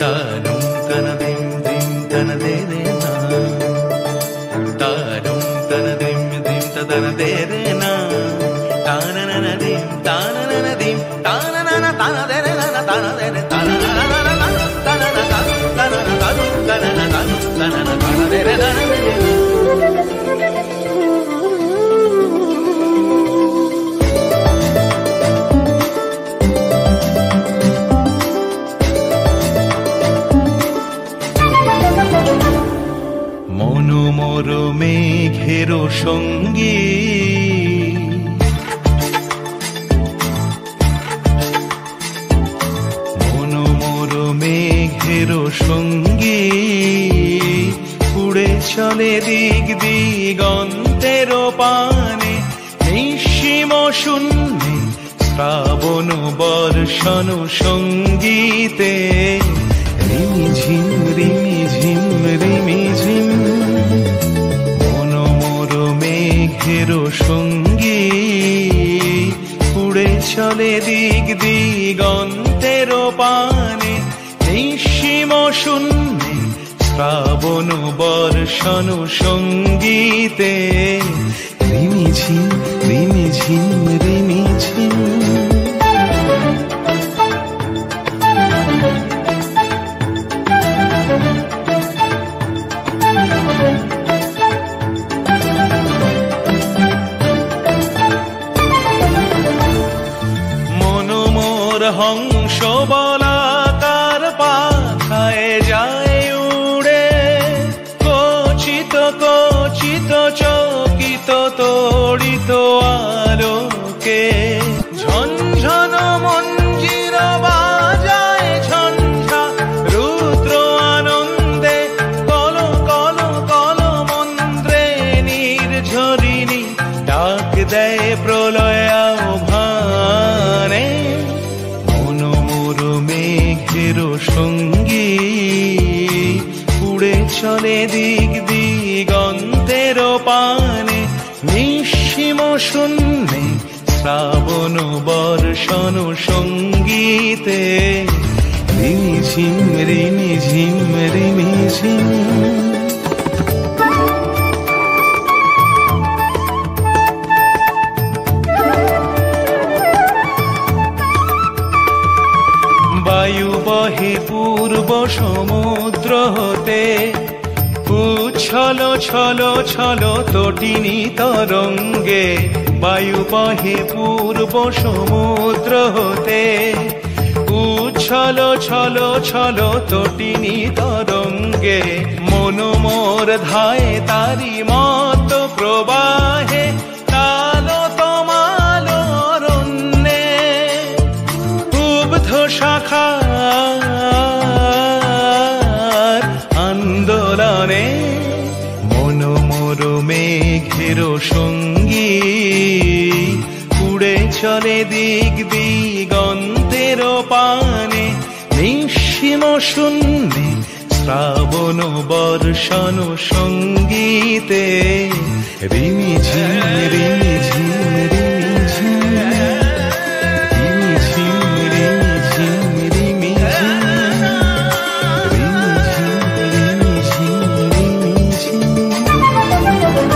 Tanum tanadim dim tanadere na, tanum tanadim dim tanadere na, tananadim tananadim tananana tanadere na tanadere tananana tananana tanadere na. মনোমর মেঘের সঙ্গী মনোমর মেঘের সঙ্গী উড়ে চলে দিক দিগন্তের পানে নিঃসীম শূন্যে শ্রাবণ বর্ষণ সঙ্গীতে রিমিঝিম রিমিঝিম রিমিঝিম মনোমর মেঘের সঙ্গী উড়ে চলে দিক দিগন্তের পানে নিঃসীম শূন্যে শ্রাবণ বর্ষণ সঙ্গীতে রিমিঝিম রিমিঝিম রিমিঝিম। হংস বলাকার পাখায় যায় উড়ে কচিত কচিত চকিত তড়িত আলোকে ঝনঝন মঞ্জির বাজায় ঝঞ্ঝা রুদ্র আনন্দে কল কল কল মন্ত্রে নির্ঝরিণী ডাক দেয় প্রলয় আহ্বানে মেঘের সঙ্গী উড়ে চলে দিক দিগন্তের পানে নিঃসীম শূন্যে শ্রাবণ বর্ষণ সঙ্গীতে রিমিঝিম রিমিঝিম রিমিঝিম। বায়ু বহে পূর্ব সমুদ্র হতে উচ্ছল ছল ছল তটিনী তরঙ্গে বায়ু বহে পূর্ব সমুদ্র হতে উচ্ছল ছল ছল তটিনী তরঙ্গে মনোমর ধায় তারি মত প্রবাহে কালো তমাল অরণ্যে উব্ধ শাখার আন্দোলনে মনোমর মেঘের সঙ্গী উড়ে চলে দিক দিগন্তের পানে নিঃসীম শূন্যে শ্রাবণ বর্ষণ সঙ্গীতে রিমিঝিম।